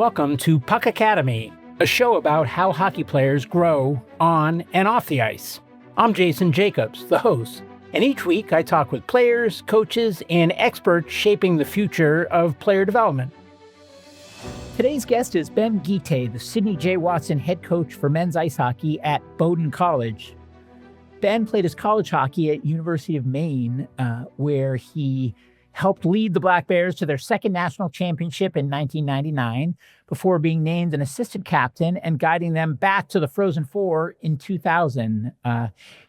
Welcome to Puck Academy, a show about how hockey players grow on and off the ice. I'm Jason Jacobs, the host, and each week I talk with players, coaches, and experts shaping the future of player development. Today's guest is Ben Guite, the Sidney J. Watson head coach for men's ice hockey at Bowdoin College. Ben played his college hockey at University of Maine, where he helped lead the Black Bears to their second national championship in 1999 before being named an assistant captain and guiding them back to the Frozen Four in 2000.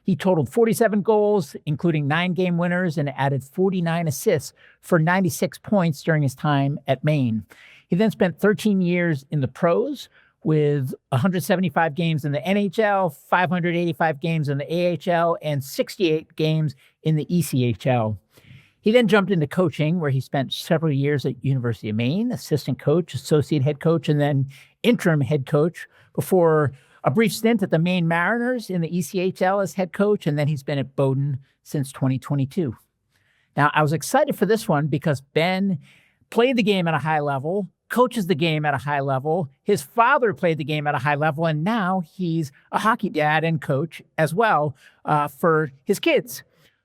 He totaled 47 goals, including 9 game winners, and added 49 assists for 96 points during his time at Maine. He then spent 13 years in the pros with 175 games in the NHL, 585 games in the AHL, and 68 games in the ECHL. He then jumped into coaching, where he spent several years at University of Maine, assistant coach, associate head coach, and then interim head coach before a brief stint at the Maine Mariners in the ECHL as head coach, and then he's been at Bowdoin since 2022. Now, I was excited for this one because Ben played the game at a high level, coaches the game at a high level. His father played the game at a high level, and now he's a hockey dad and coach as well for his kids.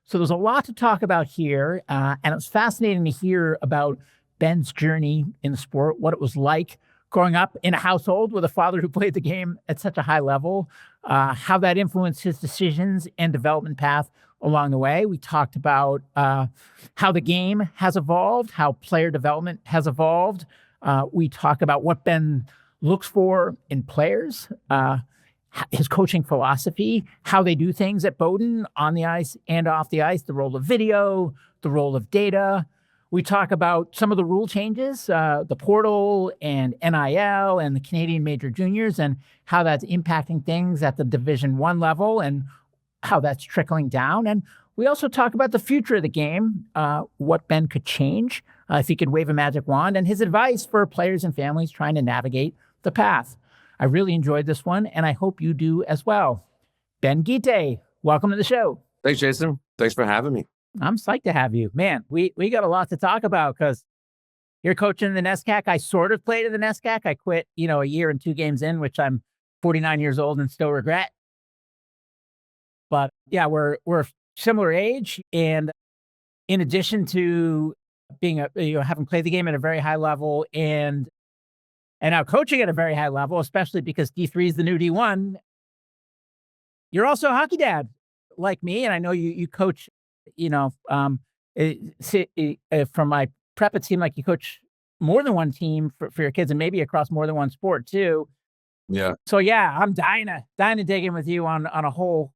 So there's a lot to talk about here, and it was fascinating to hear about Ben's journey in the sport, what it was like growing up in a household with a father who played the game at such a high level, how that influenced his decisions and development path along the way. We talked about how the game has evolved, how player development has evolved. We talk about what Ben looks for in players, his coaching philosophy, how they do things at Bowdoin on the ice and off the ice, the role of video, the role of data. We talk about some of the rule changes, the portal and NIL and the Canadian Major Juniors, and how that's impacting things at the Division I level and how that's trickling down. And we also talk about the future of the game, what Ben could change if he could wave a magic wand, and his advice for players and families trying to navigate the path. I really enjoyed this one, and I hope you do as well. Ben Guite, welcome to the show. Thanks, Jason. Thanks for having me. I'm psyched to have you. Man, we got a lot to talk about because you're coaching the NESCAC. I sort of played at the NESCAC. I quit, a year and 2 games in, which I'm 49 years old and still regret. But yeah, we're similar age, and in addition to being having played the game at a very high level and now coaching at a very high level, especially because D3 is the new D1, you're also a hockey dad like me. And I know you coach, from my prep, it seemed like you coach more than one team for your kids and maybe across more than one sport too. Yeah. So yeah, I'm dying to dig in with you on a whole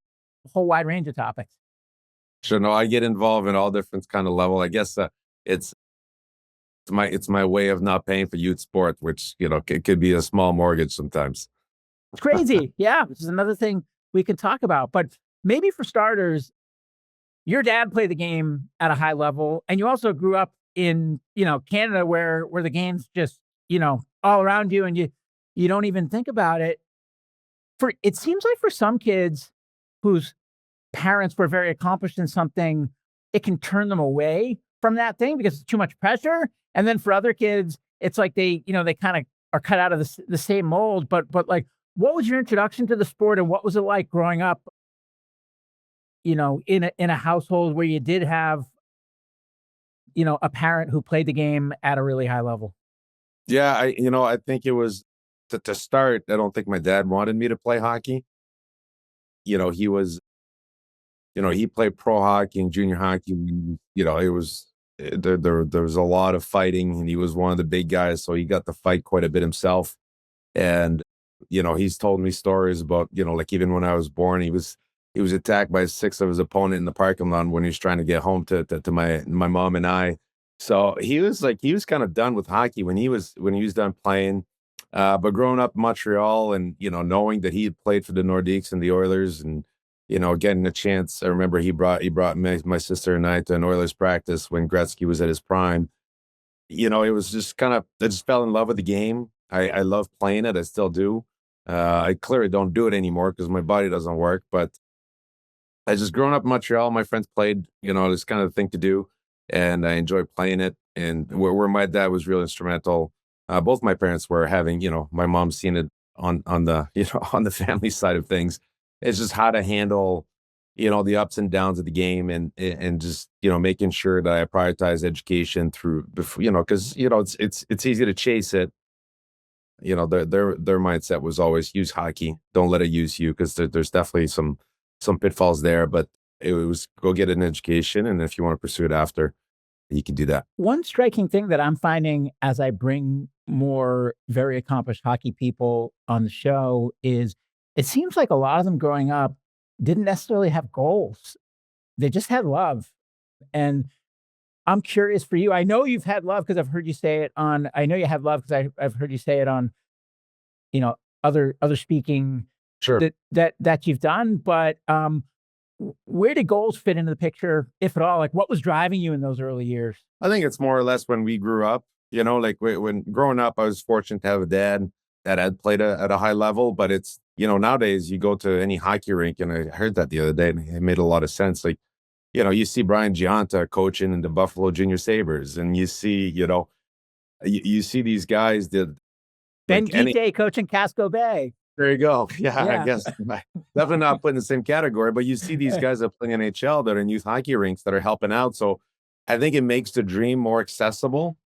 wide range of topics. Sure. No, I get involved in all different kind of level. I guess it's my way of not paying for youth sport, which, it could be a small mortgage sometimes. It's crazy. Yeah. Which is another thing we can talk about. But maybe for starters, your dad played the game at a high level, and you also grew up in, Canada where the game's just, all around you, and you don't even think about it. It seems like for some kids whose parents were very accomplished in something, it can turn them away from that thing because it's too much pressure. And then for other kids, it's like they kind of are cut out of the same mold. But like, what was your introduction to the sport, and what was it like growing up, in a household where you did have, a parent who played the game at a really high level? Yeah, I think it was to start. I don't think my dad wanted me to play hockey. He was, he played pro hockey and junior hockey. It was. There was a lot of fighting, and he was one of the big guys, so he got to fight quite a bit himself. And he's told me stories about like even when I was born, he was attacked by 6 of his opponent in the parking lot when he was trying to get home to my mom and I. So he was kind of done with hockey when he was done playing. But growing up in Montreal, and knowing that he had played for the Nordiques and the Oilers, and getting a chance. I remember he brought my sister and I to an Oilers practice when Gretzky was at his prime. It was just I just fell in love with the game. I love playing it. I still do. I clearly don't do it anymore because my body doesn't work. But I just growing up in Montreal, my friends played, this kind of thing to do. And I enjoy playing it. And where my dad was real instrumental, Both my parents were having, my mom's seen it on the, on the family side of things. It's just how to handle, the ups and downs of the game, and just, making sure that I prioritize education through before, because, it's easy to chase it. Their mindset was always use hockey. Don't let it use you, because there's definitely some pitfalls there. But it was go get an education, and if you want to pursue it after, you can do that. One striking thing that I'm finding as I bring more very accomplished hockey people on the show is it seems like a lot of them growing up didn't necessarily have goals. They just had love. And I'm curious for you. I know you've had love because I've heard you say it on, I know you have love because I've heard you say it on, you know, other speaking Sure. that you've done. But where did goals fit into the picture, if at all? Like what was driving you in those early years? I think it's more or less when we grew up, like when growing up, I was fortunate to have a dad that had played at a high level. But it's, nowadays you go to any hockey rink, and I heard that the other day, and it made a lot of sense. Like, you see Brian Giunta coaching in the Buffalo Junior Sabres, and you see, you see these guys that Ben like any, Guite coaching Casco Bay. there you go. Yeah, I Yeah. guess definitely not put in the same category, but you see these guys that play NHL that are in youth hockey rinks that are helping out. So I think it makes the dream more accessible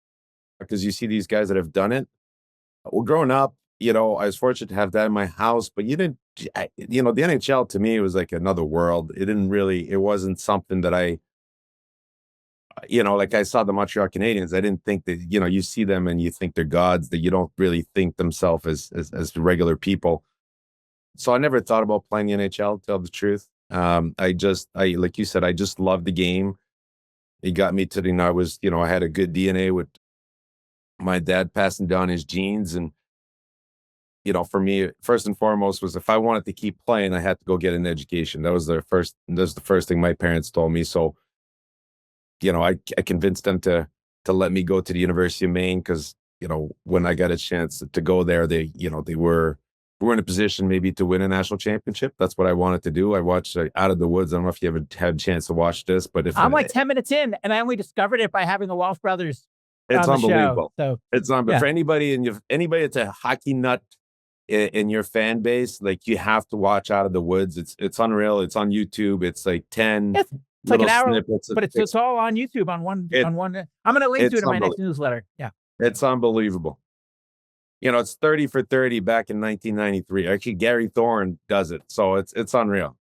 because you see these guys that have done it. Well, growing up, I was fortunate to have that in my house, but you didn't, the NHL to me was like another world. It wasn't something that like I saw the Montreal Canadiens. I didn't think that, you see them and you think they're gods, that you don't really think themselves as regular people. So I never thought about playing the NHL, to tell the truth. Like you said, I just loved the game. It got me to I had a good DNA with my dad passing down his genes. And, for me, first and foremost was if I wanted to keep playing, I had to go get an education. That was the first thing my parents told me. So, I convinced them to let me go to the University of Maine because, when I got a chance to go there, they were in a position maybe to win a national championship. That's what I wanted to do. I watched Out of the Woods. I don't know if you ever had a chance to watch this, but if I'm like 10 minutes in, and I only discovered it by having the Walsh brothers it's on the show. unbelievable. So It's not, but yeah, for anybody that's a hockey nut in your fan base, like you have to watch Out of the Woods. It's unreal. It's on YouTube. It's like 10 it's like an little hour, snippets. but it's all on YouTube on It, one. I'm going to link to it it's in my next unbelievable. newsletter. Yeah. It's unbelievable. It's 30 for 30 back in 1993. Actually, Gary Thorne does it. So it's unreal.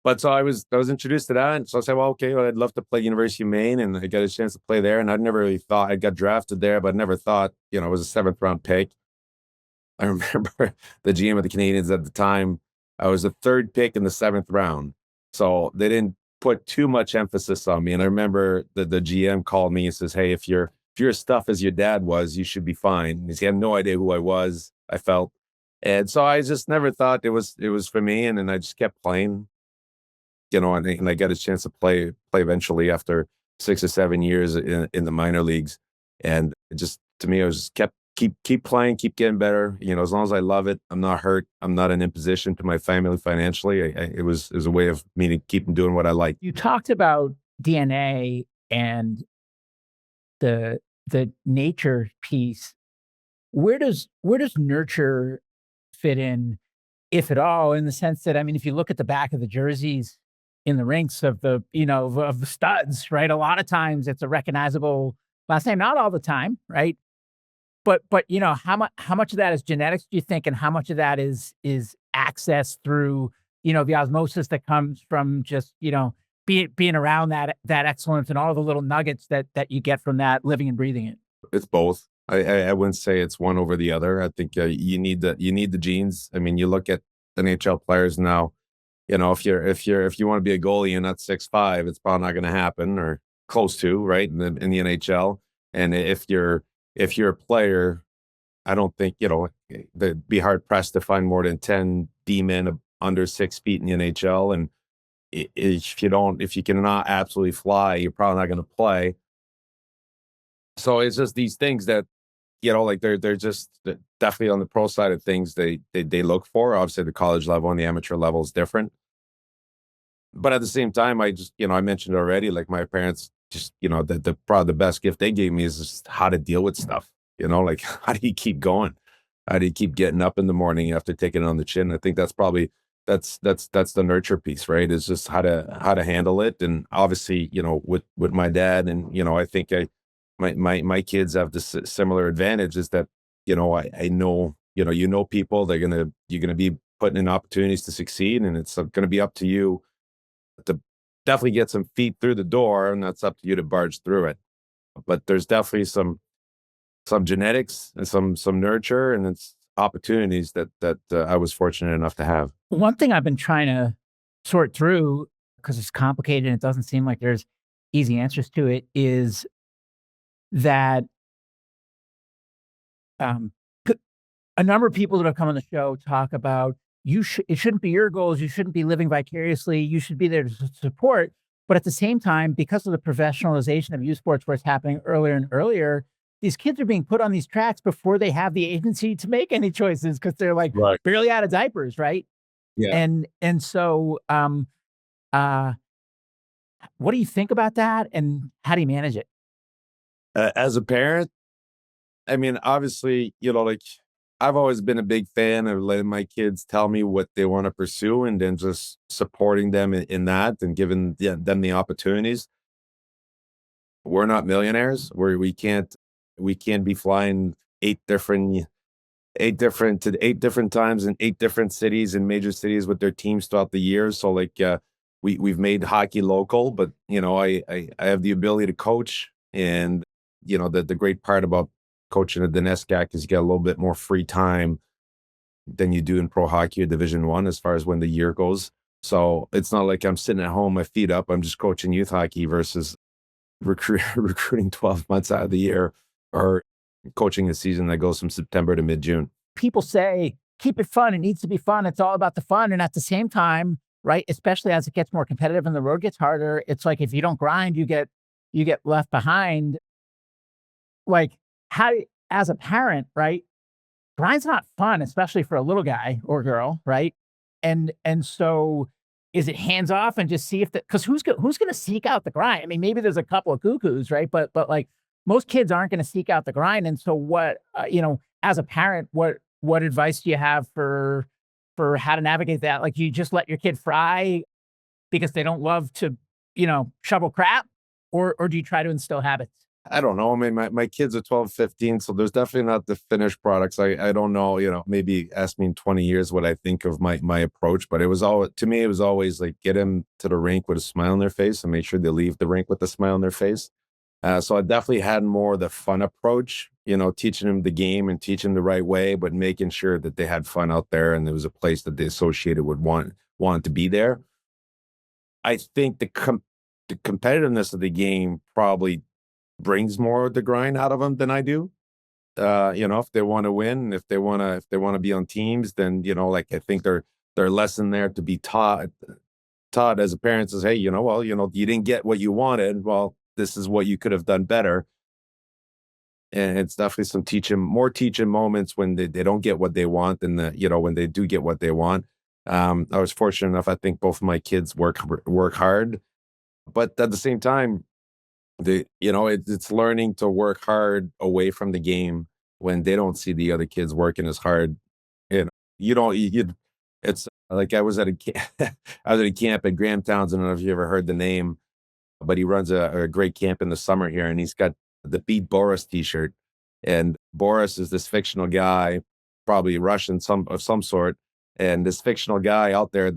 But so I was introduced to that. And so I said, well, okay, well, I'd love to play University of Maine. And I got a chance to play there. And I'd never really thought I got drafted there, but never thought, it was a seventh round pick. I remember the GM of the Canadiens at the time. I was the third pick in the seventh round. So they didn't put too much emphasis on me. And I remember the GM called me and says, hey, if you're as tough as your dad was, you should be fine. And he had no idea who I was, I felt. And so I just never thought it was for me. And then I just kept playing, and I got a chance to play eventually after 6 or 7 years in the minor leagues. And it just, to me, I was just keep playing, keep getting better. As long as I love it, I'm not hurt. I'm not in imposition to my family financially. It was a way of me to keep doing what I like. You talked about DNA and the nature piece. Where does nurture fit in, if at all, in the sense that, I mean, if you look at the back of the jerseys in the rinks of the, of the studs, right? A lot of times it's a recognizable last name, not all the time, right? But how much of that is genetics, do you think, and how much of that is access through, the osmosis that comes from just, being around that excellence and all the little nuggets that you get from that, living and breathing it? It's both. I wouldn't say it's one over the other. I think you need the genes. I mean, you look at the NHL players now. If you want to be a goalie and not 6'5", it's probably not going to happen, or close to, right, in the NHL. And if you're a player, I don't think, they'd be hard pressed to find more than 10 D men under 6 feet in the NHL. And if you cannot absolutely fly, you're probably not going to play. So it's just these things that, like they're just definitely on the pro side of things. They look for, obviously the college level and the amateur level is different. But at the same time, I just, I mentioned already, like my parents just, probably the best gift they gave me is just how to deal with stuff. Like how do you keep going? How do you keep getting up in the morning after taking it on the chin? I think that's probably that's the nurture piece, right? Is just how to handle it. And obviously, with my dad, and I think my kids have this similar advantage, is that I know people, you're gonna be putting in opportunities to succeed, and it's going to be up to you to definitely get some feet through the door, and that's up to you to barge through it. But there's definitely some genetics and some nurture, and it's opportunities that I was fortunate enough to have. One thing I've been trying to sort through, because it's complicated and it doesn't seem like there's easy answers to it, is that um, c- a number of people that have come on the show talk about it shouldn't be your goals. You shouldn't be living vicariously. You should be there to support. But at the same time, because of the professionalization of youth sports, where it's happening earlier and earlier, these kids are being put on these tracks before they have the agency to make any choices because they're like Right. barely out of diapers, right? Yeah. And so, uh, what do you think about that, and how do you manage it? As a parent, I mean, obviously, like I've always been a big fan of letting my kids tell me what they want to pursue, and then just supporting them in that, and giving them the opportunities. We're not millionaires. We can't be flying eight different times in eight different cities and major cities with their teams throughout the year. So like we've made hockey local, but I have the ability to coach, and the great part about coaching at the NESCAC is you get a little bit more free time than you do in pro hockey or Division 1 as far as when the year goes. So it's not like I'm sitting at home, my feet up. I'm just coaching youth hockey versus recruiting 12 months out of the year, or coaching a season that goes from September to mid-June. People say, keep it fun. It needs to be fun. It's all about the fun. And at the same time, right, especially as it gets more competitive and the road gets harder, it's like if you don't grind, you get left behind. Like, how as a parent, right? Grind's not fun, especially for a little guy or girl, right? And so is it hands off and just see if because who's gonna seek out the grind? I mean, maybe there's a couple of cuckoos, right? But like most kids aren't gonna seek out the grind. And so what as a parent, what advice do you have for how to navigate that? Like, you just let your kid fry because they don't love to, shovel crap, or do you try to instill habits? I don't know. I mean, my kids are 12, 15, so there's definitely not the finished products. I don't know, maybe ask me in 20 years what I think of my approach, but it was all to me, it was always like get them to the rink with a smile on their face and make sure they leave the rink with a smile on their face. So I definitely had more the fun approach, teaching them the game and teaching the right way, but making sure that they had fun out there and there was a place that they associated would want to be there. I think the competitiveness of the game probably brings more of the grind out of them than I do. If they want to win, if they want to be on teams, then like I think they're lesson there to be taught as a parent says, hey, well, you didn't get what you wanted. Well, this is what you could have done better. And it's definitely some more teaching moments when they don't get what they want, and when they do get what they want. I was fortunate enough. I think both of my kids work hard, but at the same time, it's learning to work hard away from the game when they don't see the other kids working as hard. You don't, it's like I was at I was at a camp at Graham Townsend. I don't know if you ever heard the name, but he runs a great camp in the summer here, and he's got the Beat Boris t-shirt. And Boris is this fictional guy, probably Russian of some sort. And this fictional guy out there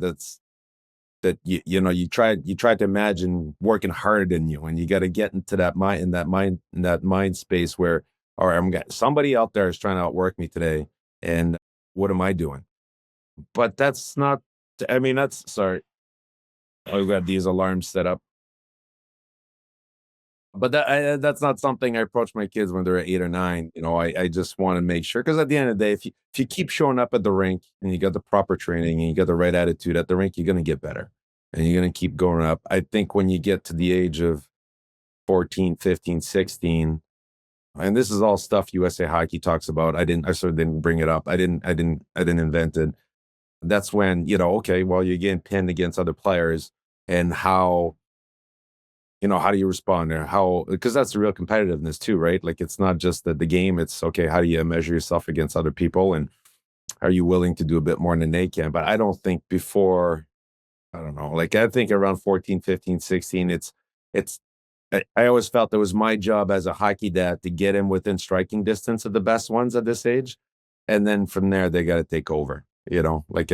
you try to imagine working harder than you, and you got to get into that mind space where, all right, somebody out there is trying to outwork me today, and what am I doing? But that's not, I mean, that's sorry, I've got these alarms set up, but that's not something I approach my kids when they're 8 or 9. I just want to make sure, because at the end of the day, if you keep showing up at the rink and you got the proper training and you got the right attitude at the rink, you're going to get better, and you're going to keep going up. I think when you get to the age of 14, 15, 16, and this is all stuff USA Hockey talks about. I sort of didn't bring it up. I didn't invent it. That's when, okay, well, you're getting pinned against other players, and how how do you respond there? Because that's the real competitiveness too, right? Like it's not just the game. It's okay. How do you measure yourself against other people? And are you willing to do a bit more than they can? But I don't think before, I don't know, like I think around 14, 15, 16, it's, I always felt it was my job as a hockey dad to get him within striking distance of the best ones at this age. And then from there, they got to take over, like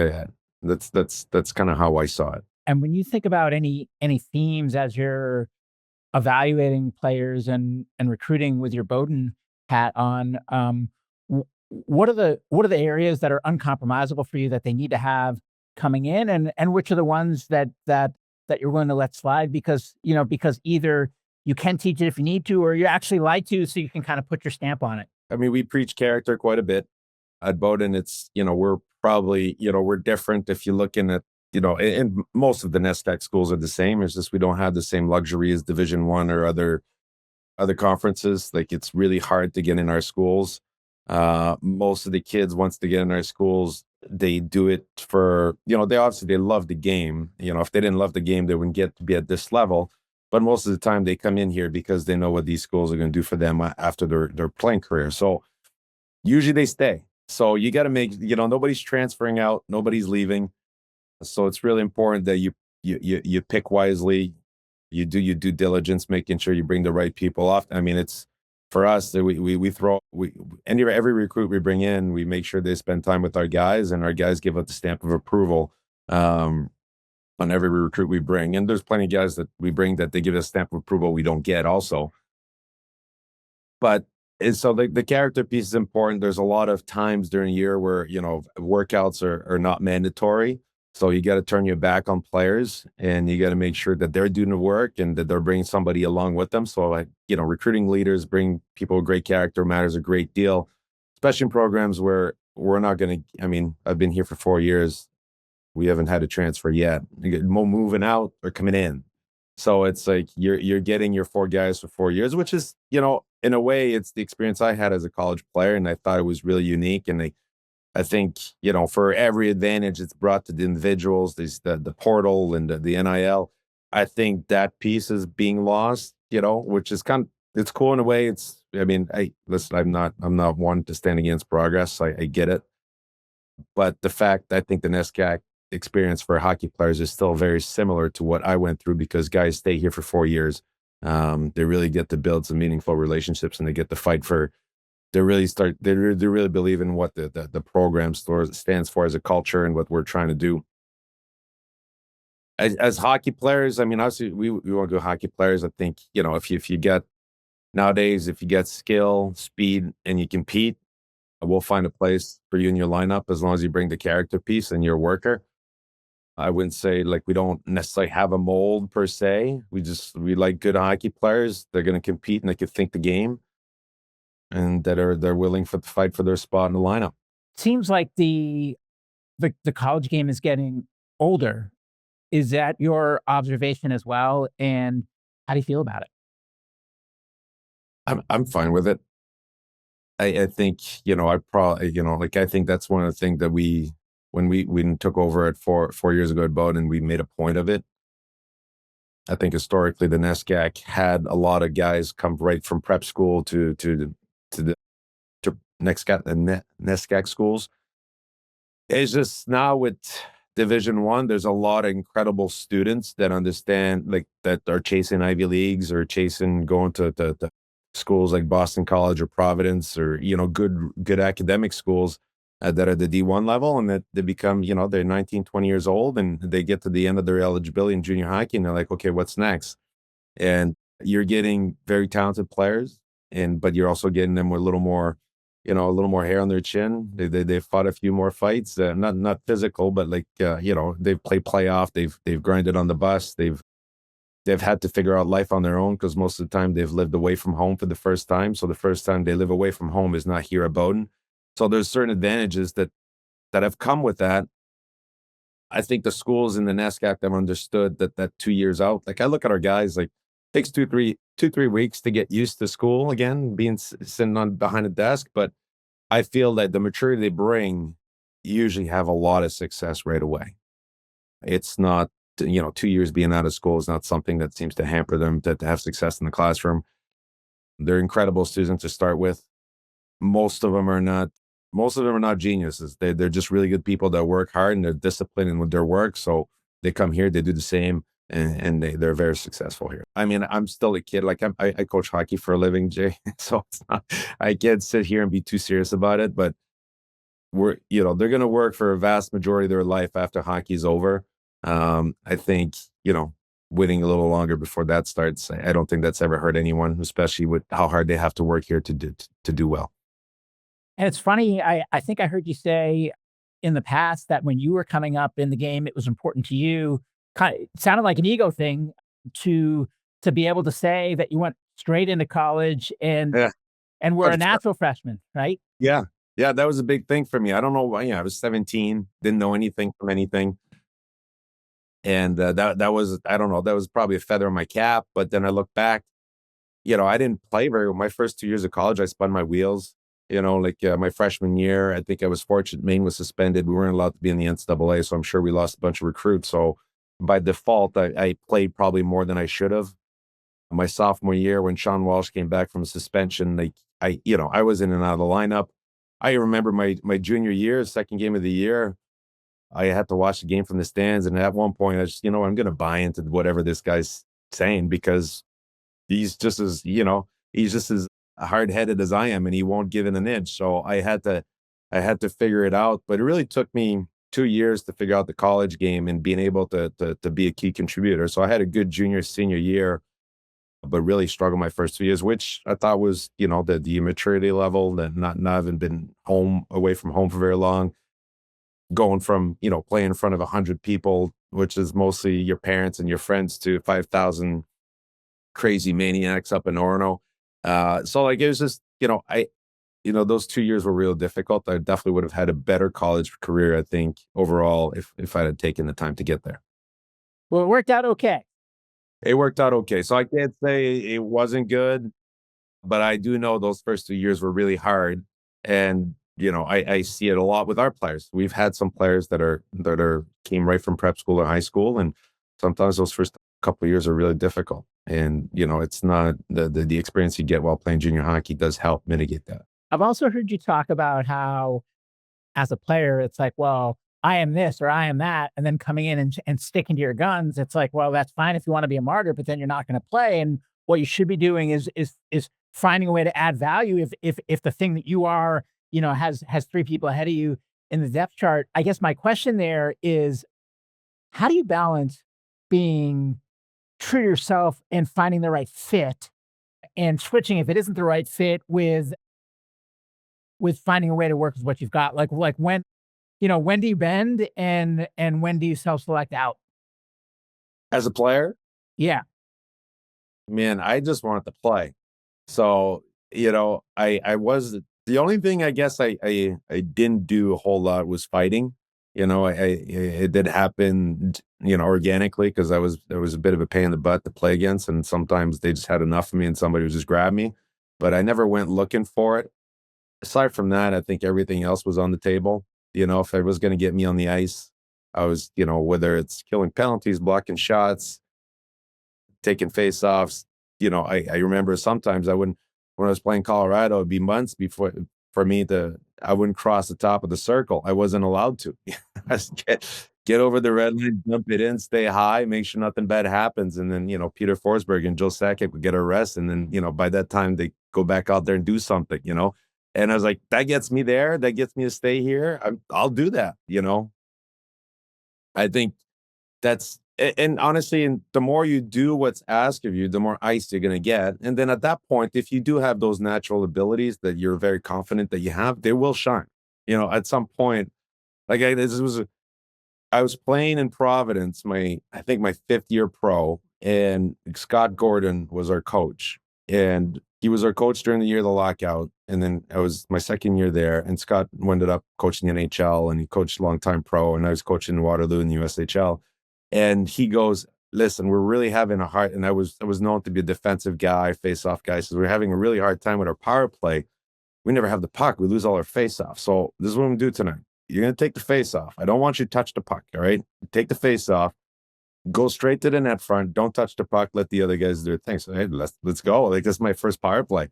that's kind of how I saw it. And when you think about any themes as you're evaluating players and recruiting with your Bowdoin hat on, what are the areas that are uncompromisable for you that they need to have coming in, and which are the ones that you're willing to let slide because because either you can teach it if you need to, or you actually like to, so you can kind of put your stamp on it. I mean, we preach character quite a bit at Bowdoin. It's, we're probably, we're different if you're looking at, and most of the NESCAC schools are the same. It's just we don't have the same luxury as Division One or other conferences. Like it's really hard to get in our schools. Most of the kids, once they get in our schools, they do it for, they obviously they love the game. If they didn't love the game, they wouldn't get to be at this level. But most of the time they come in here because they know what these schools are going to do for them after their playing career. So usually they stay. So you got to make, nobody's transferring out, nobody's leaving. So it's really important that you pick wisely, you do your due diligence, making sure you bring the right people off. I mean, it's for us that we throw every recruit we bring in, we make sure they spend time with our guys, and our guys give us the stamp of approval on every recruit we bring. And there's plenty of guys that we bring that they give us a stamp of approval we don't get also. But so the character piece is important. There's a lot of times during the year where workouts are not mandatory. So you got to turn your back on players, and you got to make sure that they're doing the work and that they're bringing somebody along with them. So like, recruiting leaders bring people with great character matters a great deal, especially in programs where we're not going to, I mean, I've been here for 4 years. We haven't had a transfer yet. You get more moving out or coming in. So it's like you're getting your four guys for 4 years, which is, in a way, it's the experience I had as a college player, and I thought it was really unique. And I think, for every advantage it's brought to the individuals, the portal and the NIL, I think that piece is being lost, which is it's cool in a way. I mean, listen, I'm not one to stand against progress. I get it. But the fact, I think the NESCAC experience for hockey players is still very similar to what I went through, because guys stay here for 4 years. They really get to build some meaningful relationships, and they get to fight for, they really believe in what the program stands for as a culture and what we're trying to do. As hockey players, I mean, obviously we want to go hockey players. I think, if you get, nowadays, if you get skill, speed, and you compete, we'll find a place for you in your lineup as long as you bring the character piece and you're a worker. I wouldn't say like we don't necessarily have a mold per se. We like good hockey players. They're going to compete and they can think the game, and they're willing to fight for their spot in the lineup. Seems like the college game is getting older. Is that your observation as well? And how do you feel about it? I'm fine with it. I think, I probably, like, I think that's one of the things that when we took over at 4 years ago at Bowdoin, we made a point of it. I think historically the NESCAC had a lot of guys come right from prep school to the to NESCAC schools. It's just now with Division One, there's a lot of incredible students that understand, like, that are chasing Ivy Leagues or chasing going to schools like Boston College or Providence, or good academic schools that are the D1 level, and that they become, they're 19, 20 years old, and they get to the end of their eligibility in junior hockey, and they're like, okay, what's next? And you're getting very talented players, but you're also getting them with a little more hair on their chin. They've fought a few more fights, not physical, but like, they've played playoff. They've grinded on the bus. They've had to figure out life on their own, because most of the time they've lived away from home for the first time. So the first time they live away from home is not here at Bowdoin. So there's certain advantages that have come with that. I think the schools in the NESCAC have understood that 2 years out. Like, I look at our guys, like, takes 2-3 weeks to get used to school again, being sitting on behind a desk. But I feel that the maturity they bring usually have a lot of success right away. It's not, 2 years being out of school is not something that seems to hamper them to have success in the classroom. They're incredible students to start with. Most of them are not. Most of them are not geniuses. They're just really good people that work hard and they're disciplined with their work. So they come here, they do the same, and they're very successful here. I mean, I'm still a kid. Like I coach hockey for a living, Jay. So it's not, I can't sit here and be too serious about it. But they're going to work for a vast majority of their life after hockey's over. I think waiting a little longer before that starts. I don't think that's ever hurt anyone, especially with how hard they have to work here to do well. And it's funny, I think I heard you say in the past that when you were coming up in the game, it was important to you. It sounded like an ego thing to be able to say that you went straight into college Yeah, and were a natural freshman, right? yeah, yeah. That was a big thing for me. I don't know why. Yeah, I was 17, didn't know anything from anything, and that was, I don't know. That was probably a feather in my cap. But then I look back. I didn't play very well. My first 2 years of college, I spun my wheels. My freshman year, I think I was fortunate. Maine was suspended. We weren't allowed to be in the NCAA, so I'm sure we lost a bunch of recruits. So by default, I played probably more than I should have. My sophomore year, when Sean Walsh came back from suspension, I was in and out of the lineup. I remember my junior year, second game of the year, I had to watch the game from the stands, and at one point, I just, I'm going to buy into whatever this guy's saying because he's just as hard-headed as I am, and he won't give in an inch. So I had to figure it out. But it really took me 2 years to figure out the college game and being able to be a key contributor. So I had a good junior, senior year, but really struggled my first 2 years, which I thought was, the immaturity level, that not having been away from home for very long, going from, playing in front of 100 people, which is mostly your parents and your friends, to 5,000 crazy maniacs up in Orono. So like it was just, those 2 years were real difficult. I definitely would have had a better college career, I think, overall, if I had taken the time to get there. Well, it worked out okay. It worked out okay. So I can't say it wasn't good, but I do know those first 2 years were really hard. And, I see it a lot with our players. We've had some players that came right from prep school or high school. And sometimes those first couple of years are really difficult. And, it's not the experience you get while playing junior hockey does help mitigate that. I've also heard you talk about how, as a player, it's like, well, I am this or I am that. And then coming in and sticking to your guns, it's like, well, that's fine if you want to be a martyr, but then you're not going to play. And what you should be doing is finding a way to add value if the thing that you are, has three people ahead of you in the depth chart. I guess my question there is, how do you balance being true to yourself and finding the right fit and switching if it isn't the right fit with finding a way to work with what you've got? Like when do you bend and when do you self-select out? As a player, Yeah. man, I just wanted to play. So, I was the only thing I guess I didn't do a whole lot was fighting. It did happen, organically, because I was a bit of a pain in the butt to play against, and sometimes they just had enough of me and somebody would just grab me. But I never went looking for it. Aside from that, I think everything else was on the table. If it was going to get me on the ice, I was, whether it's killing penalties, blocking shots, taking face-offs. I remember sometimes when I was playing Colorado, it'd be months before for me I wouldn't cross the top of the circle. I wasn't allowed to. I just get over the red line, dump it in, stay high, make sure nothing bad happens. And then, Peter Forsberg and Joe Sakic would get a rest. And then, by that time they go back out there and do something. And I was like, that gets me there. That gets me to stay here. I'll do that. I think and honestly, and the more you do what's asked of you, the more ice you're going to get. And then at that point, if you do have those natural abilities that you're very confident that you have, they will shine. At some point, like I was playing in Providence, I think my fifth year pro, and Scott Gordon was our coach. And he was our coach during the year of the lockout. And then I was my second year there, and Scott ended up coaching the NHL, and he coached longtime pro, and I was coaching Waterloo in the USHL. And he goes, listen, we're really having a hard, and I was known to be a defensive guy, face-off guy. So we're having a really hard time with our power play. We never have the puck. We lose all our face-offs. So this is what I'm going to do tonight. You're going to take the face-off. I don't want you to touch the puck, all right? Take the face-off. go straight to the net front. Don't touch the puck. Let the other guys do their thing. So hey, let's go. Like this is my first power play.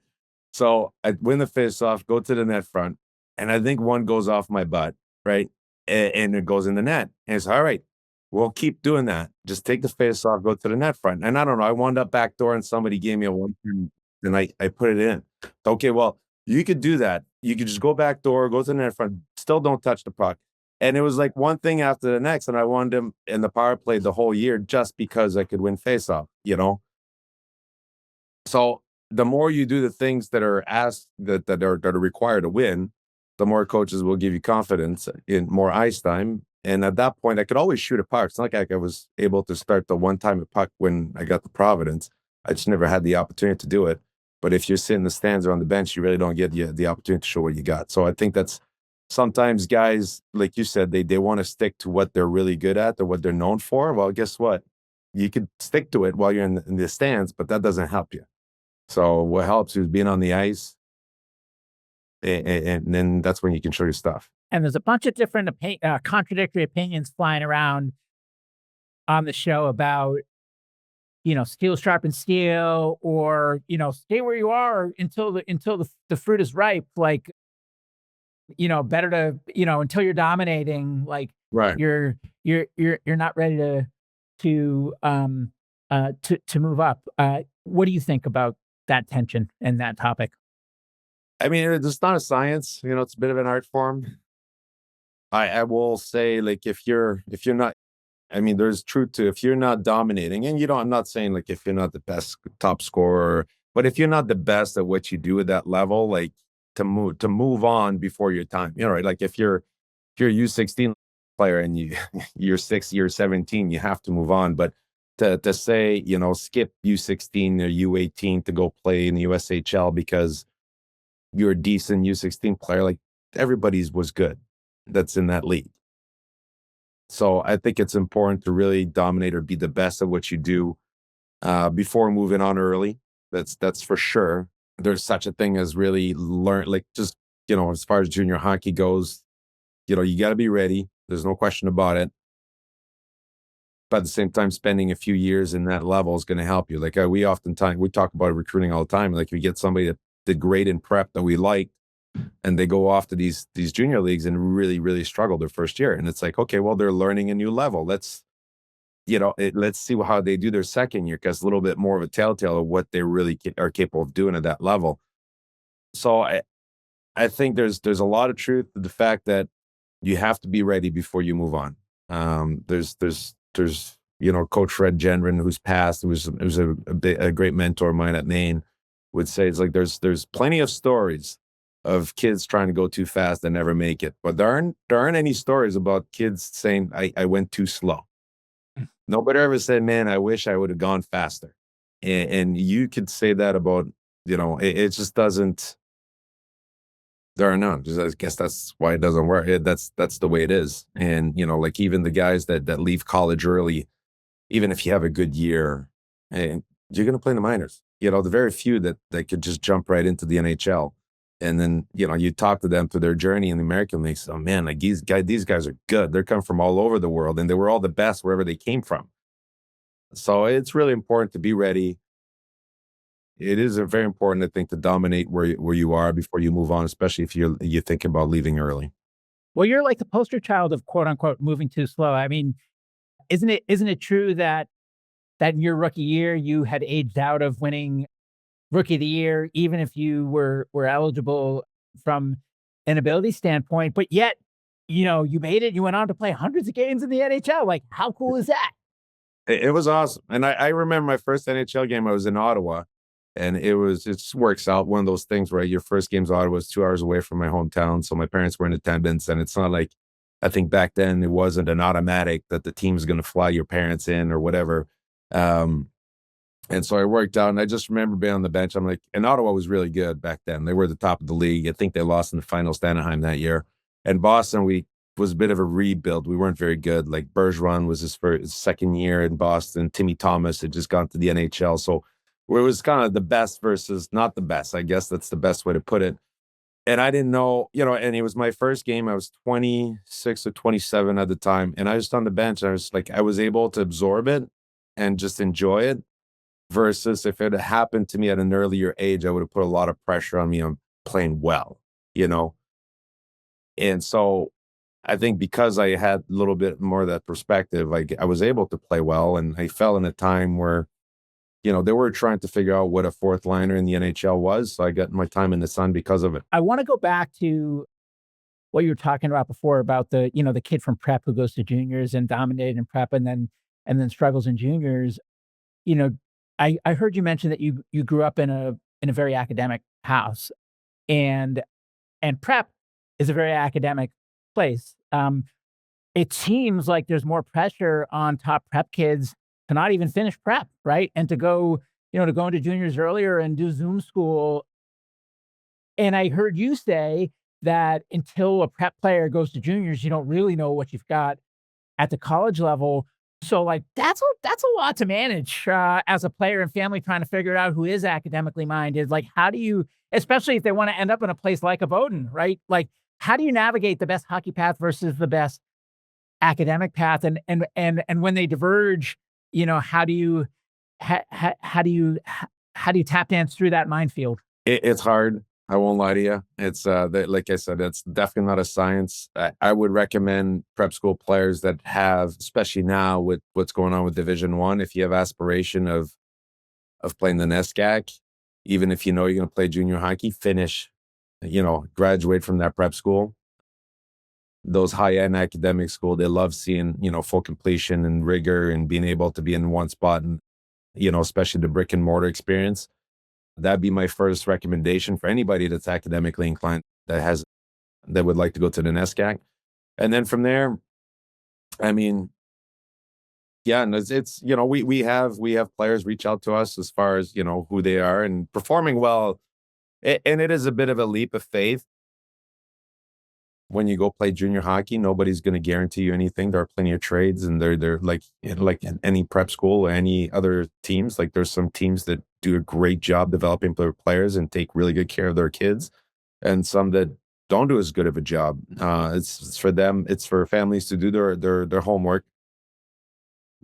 So I win the face off, go to the net front, and I think one goes off my butt, right? And it goes in the net. And it's all right. We'll keep doing that. Just take the face off, go to the net front. And I don't know. I wound up back door and somebody gave me a 1-2, and I put it in. Okay, well, you could do that. You could just go back door, go to the net front, still don't touch the puck. And it was like one thing after the next. And I won him in the power play the whole year just because I could win face off, you know? So the more you do the things that are asked that are required to win, the more coaches will give you confidence in more ice time. And at that point, I could always shoot a puck. It's not like I was able to start the one time a puck when I got the Providence. I just never had the opportunity to do it. But if you're sitting in the stands or on the bench, you really don't get the opportunity to show what you got. So I think that's sometimes guys, like you said, they want to stick to what they're really good at or what they're known for. Well, guess what? You could stick to it while you're in the stands, but that doesn't help you. So what helps is being on the ice, and then that's when you can show your stuff. And there's a bunch of different contradictory opinions flying around on the show about, steel sharpens steel, or, stay where you are until the fruit is ripe. Like, better to, until you're dominating, like Right. you're not ready to move up. What do you think about that tension and that topic? I mean, it's not a science, it's a bit of an art form. I will say, like, if you're not, I mean, there's truth to if you're not dominating, and I'm not saying like if you're not the best top scorer, but if you're not the best at what you do at that level, like to move on before your time, right? Like if you're a U16 player and you're 17, you have to move on. But to say, skip U16 or U18 to go play in the USHL because you're a decent U16 player, like everybody's was good that's in that league. So I think it's important to really dominate or be the best at what you do before moving on early. That's for sure. There's such a thing as really learn, like just as far as junior hockey goes, you got to be ready. There's no question about it. But at the same time, spending a few years in that level is going to help you. Like we talk about recruiting all the time. Like we get somebody that did great in prep that we like, and they go off to these junior leagues and really, really struggle their first year. And it's like, okay, well, they're learning a new level. Let's see how they do their second year, because a little bit more of a telltale of what they really are capable of doing at that level. So I think there's a lot of truth to the fact that you have to be ready before you move on. There's Coach Fred Gendron, who's passed, who was a great mentor of mine at Maine, would say it's like there's plenty of stories of kids trying to go too fast and never make it, but there aren't any stories about kids saying I went too slow. Nobody ever said, man, I wish I would have gone faster. And you could say that about, it just doesn't, there are none. I guess that's why it doesn't work. That's the way it is. And, like even the guys that leave college early, even if you have a good year, and you're going to play in the minors. The very few that could just jump right into the NHL. And then, you talk to them through their journey in the American League. Oh man, like these guys are good. They're coming from all over the world, and they were all the best wherever they came from. So it's really important to be ready. It is a very important, I think, to dominate where you are before you move on, especially if you think about leaving early. Well, you're like the poster child of quote unquote moving too slow. I mean, isn't it true that in your rookie year you had aged out of winning rookie of the year, even if you were eligible from an ability standpoint, but yet, you made it, you went on to play hundreds of games in the NHL. Like, how cool is that? It was awesome. And I remember my first NHL game, I was in Ottawa, and it just works out. One of those things where your first game's Ottawa was 2 hours away from my hometown. So my parents were in attendance, and it's not like, I think back then it wasn't an automatic that the team's going to fly your parents in or whatever. And so I worked out, and I just remember being on the bench. I'm like, and Ottawa was really good back then. They were the top of the league. I think they lost in the finals to Anaheim that year. And Boston, we was a bit of a rebuild. We weren't very good. Like Bergeron was his second year in Boston. Timmy Thomas had just gone to the NHL. So it was kind of the best versus not the best. I guess that's the best way to put it. And I didn't know, and it was my first game. I was 26 or 27 at the time. And I was on the bench. I was like, I was able to absorb it and just enjoy it. Versus if it had happened to me at an earlier age, I would have put a lot of pressure on me on playing well, you know? And so I think because I had a little bit more of that perspective, like I was able to play well. And I fell in a time where, they were trying to figure out what a fourth liner in the NHL was. So I got my time in the sun because of it. I want to go back to what you were talking about before about the kid from prep who goes to juniors and dominated in prep and then struggles in juniors. You know, I heard you mention that you grew up in a very academic house, and prep is a very academic place. It seems like there's more pressure on top prep kids to not even finish prep, right? And to go into juniors earlier and do Zoom school. And I heard you say that until a prep player goes to juniors, you don't really know what you've got at the college level. So, like, that's a lot to manage, as a player and family trying to figure out who is academically minded. Like, how do you, especially if they wanna end up in a place like a Bowdoin, right? Like, how do you navigate the best hockey path versus the best academic path? And when they diverge, how do you how do you tap dance through that minefield? It's hard. I won't lie to you. It's like I said, it's definitely not a science. I would recommend prep school players that have, especially now with what's going on with Division One, if you have aspiration of playing the NESCAC, even if you know you're going to play junior hockey, finish, graduate from that prep school. Those high end academic school, they love seeing, full completion and rigor and being able to be in one spot and, especially the brick and mortar experience. That'd be my first recommendation for anybody that's academically inclined that would like to go to the NESCAC. And then from there, I mean, yeah, and it's we have players reach out to us as far as who they are and performing well, and it is a bit of a leap of faith when you go play junior hockey. Nobody's going to guarantee you anything. There are plenty of trades, and they're like in any prep school or any other teams. Like there's some teams that do a great job developing their players and take really good care of their kids, and some that don't do as good of a job. It's for them. It's for families to do their homework.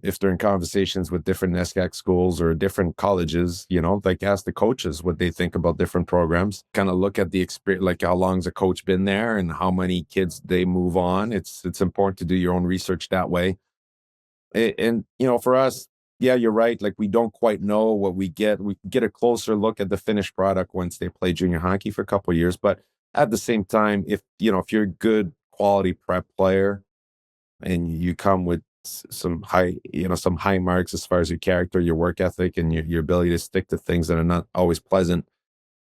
If they're in conversations with different NESCAC schools or different colleges, like ask the coaches what they think about different programs. Kind of look at the experience, like how long's a coach been there and how many kids they move on. It's important to do your own research that way. And for us, yeah, you're right. Like we don't quite know what we get. We get a closer look at the finished product once they play junior hockey for a couple of years. But at the same time, if you're a good quality prep player and you come with some high marks as far as your character, your work ethic, and your ability to stick to things that are not always pleasant,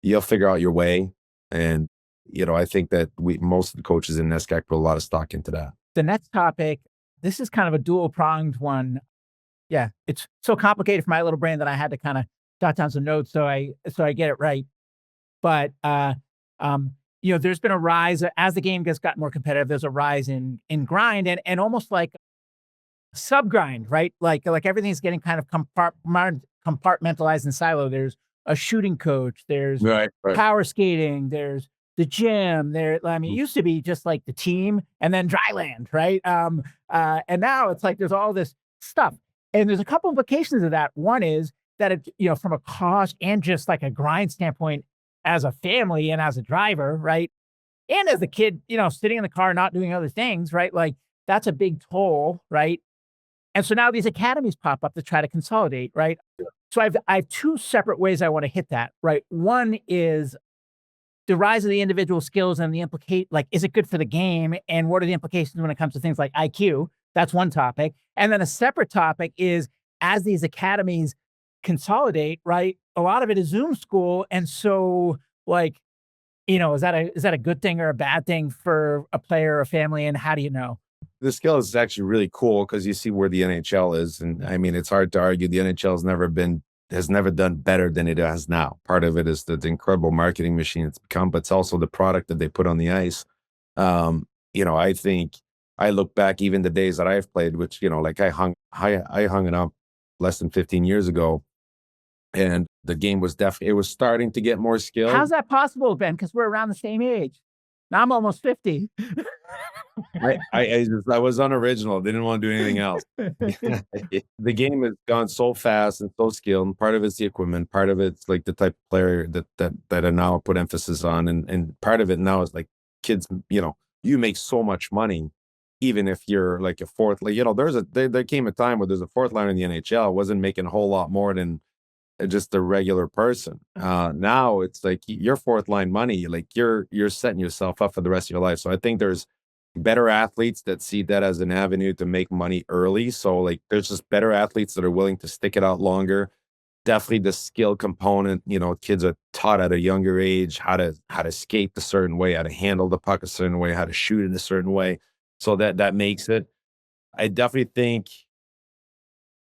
you'll figure out your way. And I think that most of the coaches in NESCAC put a lot of stock into that. The next topic, this is kind of a dual pronged one. Yeah, it's so complicated for my little brain that I had to kind of jot down some notes so I get it right. But there's been a rise as the game gets got more competitive. There's a rise in grind and almost like sub grind, right? Like everything's getting kind of compartmentalized and silo. There's a shooting coach. There's Right, right. power skating. There's the gym. I mean, it used to be just like the team and then dry land, right? And now it's like there's all this stuff, and there's a couple implications of that. One is that from a cost and just like a grind standpoint, as a family and as a driver, right, and as a kid, sitting in the car not doing other things, right? Like that's a big toll, right? And so now these academies pop up to try to consolidate, right? So I have two separate ways I want to hit that, right? One is the rise of the individual skills and the like, is it good for the game? And what are the implications when it comes to things like IQ? That's one topic. And then a separate topic is as these academies consolidate, right? A lot of it is Zoom school. And so like, is that a good thing or a bad thing for a player or a family? And how do you know? The skill is actually really cool because you see where the NHL is, and I mean, it's hard to argue the NHL has never done better than it has now. Part of it is the incredible marketing machine it's become, but it's also the product that they put on the ice. I think I look back even the days that I've played, which like I hung it up less than 15 years ago, and The game was it was starting to get more skilled. How's that possible, Ben? Because we're around the same age. Now I'm almost 50. I was unoriginal. Didn't want to do anything else. The game has gone so fast and so skilled, and part of it's the equipment, part of it's like the type of player that I now put emphasis on, and part of it now is like kids. You make so much money, even if you're like a fourth. Like there came a time where there's a fourth liner in the NHL wasn't making a whole lot more than just a regular person. Now it's like your fourth line money, like you're setting yourself up for the rest of your life. So I think there's better athletes that see that as an avenue to make money early. So like there's just better athletes that are willing to stick it out longer. Definitely the skill component, kids are taught at a younger age how to skate a certain way, how to handle the puck a certain way, how to shoot it a certain way. So that makes it. I definitely think,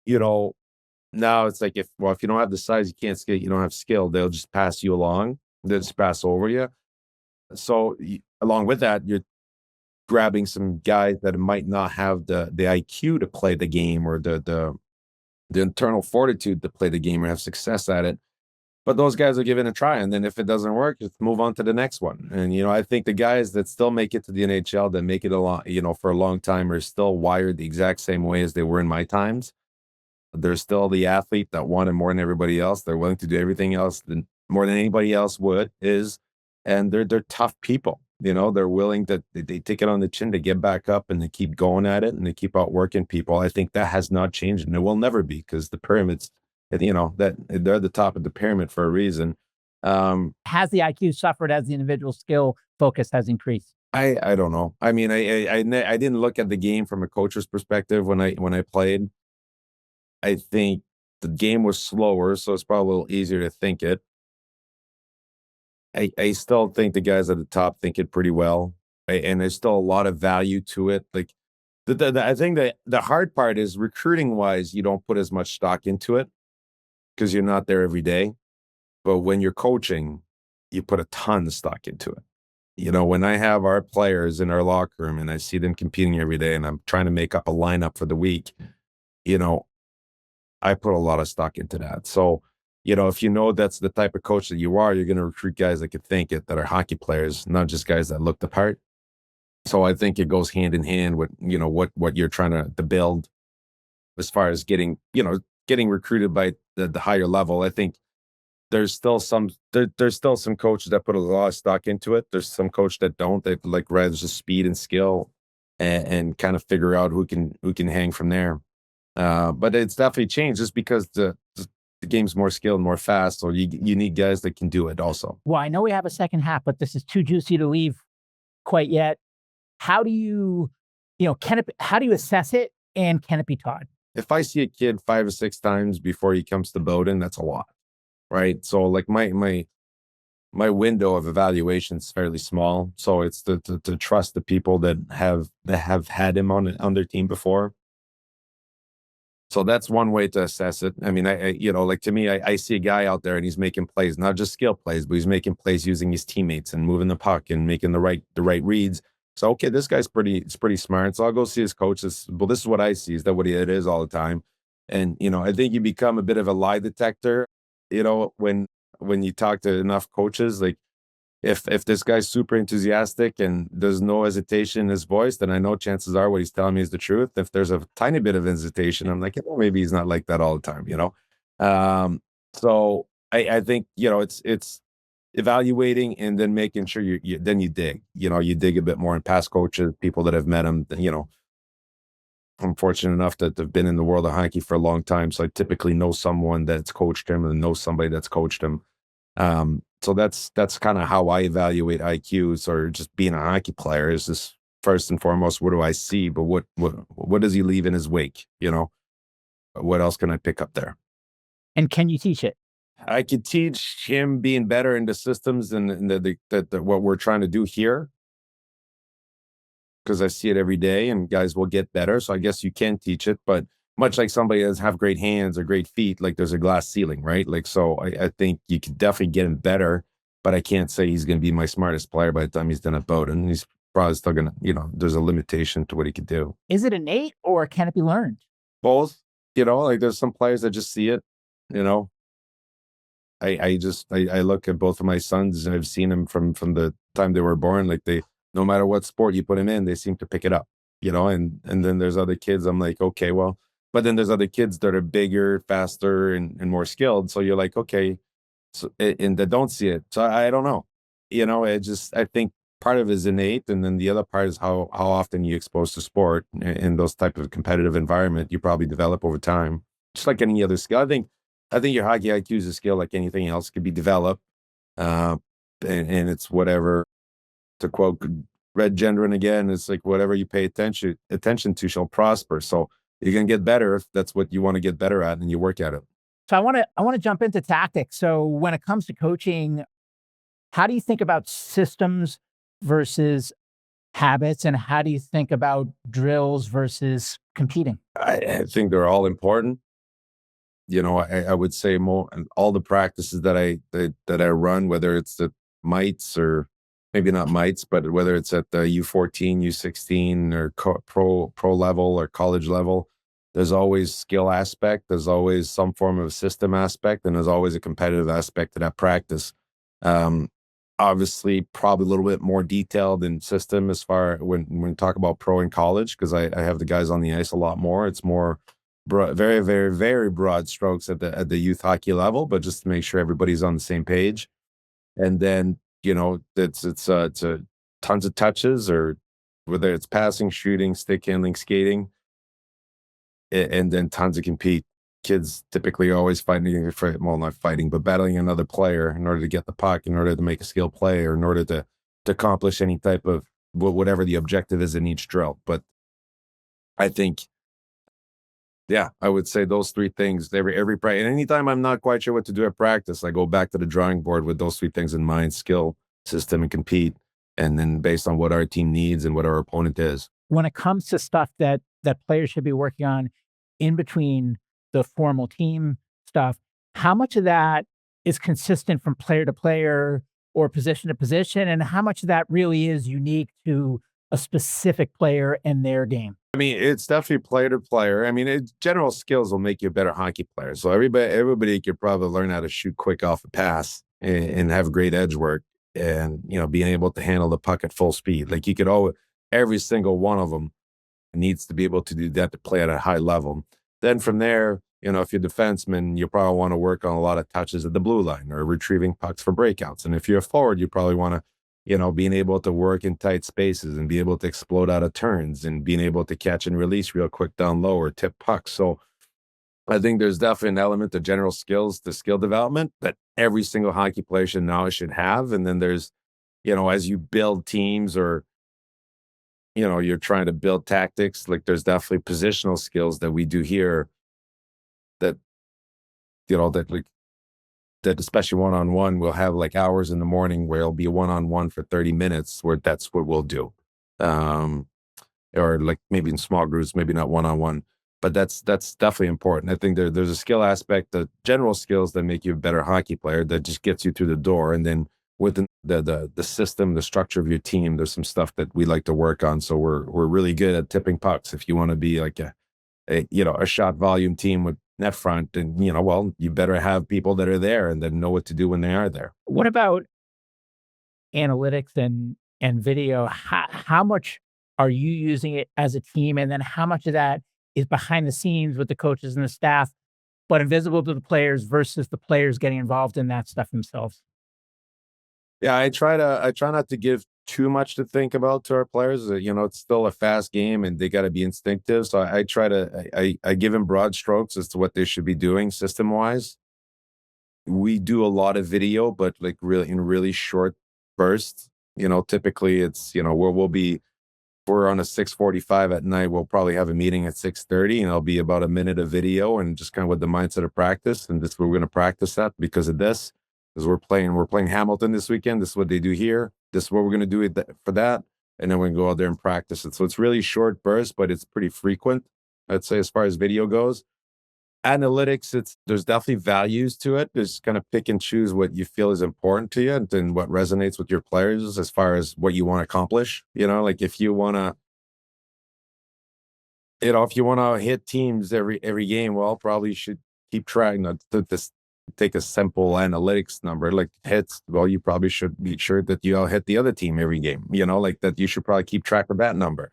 you know, now it's like if you don't have the size, you can't skate, you don't have skill, they'll just pass you along. They'll just pass over you. So along with that, you're grabbing some guys that might not have the IQ to play the game or the internal fortitude to play the game or have success at it. But those guys are giving it a try. And then if it doesn't work, just move on to the next one. And, I think the guys that still make it to the NHL, that make it a lot, for a long time are still wired the exact same way as they were in my times. They're still the athlete that wanted more than everybody else. They're willing to do everything else more than anybody else and they're tough people. They're willing to they take it on the chin to get back up and they keep going at it and they keep outworking people. I think that has not changed and it will never be because the pyramids, that they're the top of the pyramid for a reason. Has the IQ suffered as the individual skill focus has increased? I don't know. I mean, I didn't look at the game from a coach's perspective when I played. I think the game was slower, so it's probably a little easier to think it. I still think the guys at the top think it pretty well, and there's still a lot of value to it. Like I think that the hard part is recruiting wise, you don't put as much stock into it because you're not there every day. But when you're coaching, you put a ton of stock into it. When I have our players in our locker room and I see them competing every day, and I'm trying to make up a lineup for the week, I put a lot of stock into that. So, if that's the type of coach that you are, you're going to recruit guys that can think it, that are hockey players, not just guys that look the part. So I think it goes hand in hand with, what you're trying to build as far as getting recruited by the higher level. I think there's still some coaches that put a lot of stock into it. There's some coaches that don't. They like rather just speed and skill and kind of figure out who can hang from there. But it's definitely changed just because the game's more skilled, more fast. So you need guys that can do it also. Well, I know we have a second half, but this is too juicy to leave quite yet. How do you, how do you assess it and can it be taught? If I see a kid 5 or 6 times before he comes to Bowdoin, that's a lot, right? So like my window of evaluation is fairly small. So it's to trust the people that have had him on their team before. So that's one way to assess it. I mean, like to me, I see a guy out there and he's making plays, not just skill plays, but he's making plays using his teammates and moving the puck and making the right reads. So, okay, this guy's pretty smart. So I'll go see his coach. This is what I see. Is that what it is all the time? And, I think you become a bit of a lie detector, when you talk to enough coaches, like, if this guy's super enthusiastic and there's no hesitation in his voice, then I know chances are what he's telling me is the truth. If there's a tiny bit of hesitation, I'm like, maybe he's not like that all the time, So I think, it's evaluating and then making sure then you dig, you dig a bit more in past coaches, people that have met him, I'm fortunate enough to have been in the world of hockey for a long time. So I typically know someone that's coached him and know somebody that's coached him. So that's kind of how I evaluate IQs or just being a hockey player is just first and foremost, what do I see? But what does he leave in his wake? What else can I pick up there? And can you teach it? I could teach him being better in the systems and what we're trying to do here. Because I see it every day and guys will get better. So I guess you can teach it, but much like somebody that have great hands or great feet, like there's a glass ceiling, right? Like, so I think you could definitely get him better, but I can't say he's going to be my smartest player by the time he's done at Bowdoin. He's probably still going to, there's a limitation to what he could do. Is it innate or can it be learned? Both, like there's some players that just see it, I look at both of my sons, and I've seen them from the time they were born. Like, they, no matter what sport you put them in, they seem to pick it up, and then there's other kids. I'm like, okay, well, but then there's other kids that are bigger, faster, and more skilled. So you're like, okay, so, and they don't see it. So I don't know. I think part of it is innate, and then the other part is how often you expose to sport in those type of competitive environment. You probably develop over time, just like any other skill. I think your hockey IQ is a skill like anything else, could be developed, uh, and it's whatever. To quote Red Gendron again, it's like whatever you pay attention to shall prosper. So you can get better if that's what you want to get better at, and you work at it. So I want to jump into tactics. So when it comes to coaching, how do you think about systems versus habits, and how do you think about drills versus competing? I think they're all important. I would say more, and all the practices that I run, whether it's the mites, or maybe not mites, but whether it's at the U14, U16, or pro level or college level, there's always skill aspect. There's always some form of system aspect, and there's always a competitive aspect to that practice. Um, Obviously, probably a little bit more detailed in system as far when we talk about pro and college, because I have the guys on the ice a lot more. It's more very, very, very broad strokes at the youth hockey level, but just to make sure everybody's on the same page. And then, it's tons of touches, or whether it's passing, shooting, stick handling, skating, and then tons of compete. Kids typically are always fighting, well, not fighting, but battling another player in order to get the puck, in order to make a skill play, or in order to accomplish any type of whatever the objective is in each drill. But I think, yeah, I would say those three things every practice. And anytime I'm not quite sure what to do at practice, I go back to the drawing board with those three things in mind: skill, system, and compete. And then based on what our team needs and what our opponent is. When it comes to stuff that players should be working on in between the formal team stuff, how much of that is consistent from player to player or position to position, and how much of that really is unique to a specific player and their game? I mean, it's definitely player to player. I mean, general skills will make you a better hockey player. So everybody could probably learn how to shoot quick off a pass, and have great edge work, and being able to handle the puck at full speed. Like, you could always, every single one of them needs to be able to do that to play at a high level. Then from there, if you're a defenseman, you probably want to work on a lot of touches at the blue line, or retrieving pucks for breakouts. And if you're a forward, you probably want to, being able to work in tight spaces, and be able to explode out of turns, and being able to catch and release real quick down low, or tip pucks. So I think there's definitely an element of general skills to skill development that every single hockey player should have. And then there's, as you build teams, or you're trying to build tactics, like, there's definitely positional skills that we do here, that, that, like, that especially one-on-one, we'll have like hours in the morning where it'll be one-on-one for 30 minutes, where that's what we'll do. Um, or like maybe in small groups, maybe not one-on-one, but that's definitely important. I think there's a skill aspect, the general skills that make you a better hockey player, that just gets you through the door. And then within the system, the structure of your team, there's some stuff that we like to work on. So we're really good at tipping pucks. If you want to be like a shot volume team with net front, and well, you better have people that are there and then know what to do when they are there. What about analytics and video? How much are you using it as a team, and then how much of that is behind the scenes with the coaches and the staff, but invisible to the players, versus the players getting involved in that stuff themselves? Yeah, I try not to give too much to think about to our players. It's still a fast game, and they got to be instinctive. So I try to I give them broad strokes as to what they should be doing system wise. We do a lot of video, but like really in really short bursts. Typically it's, where we'll be, if we're on a 6:45 at night, we'll probably have a meeting at 6:30, and it'll be about a minute of video, and just kind of with the mindset of practice. And this is what we're going to practice at because of this. Because we're playing Hamilton this weekend. This is what they do here. This is what we're going to do for that. And then we can go out there and practice it. So it's really short bursts, but it's pretty frequent, I'd say, as far as video goes. Analytics, there's definitely values to it. Just kind of pick and choose what you feel is important to you, and then what resonates with your players as far as what you want to accomplish. Like, if you want to hit teams every game, well, probably you should keep tracking this. take a simple analytics number like hits. Well, you probably should be sure that you all hit the other team every game, like that you should probably keep track of that number.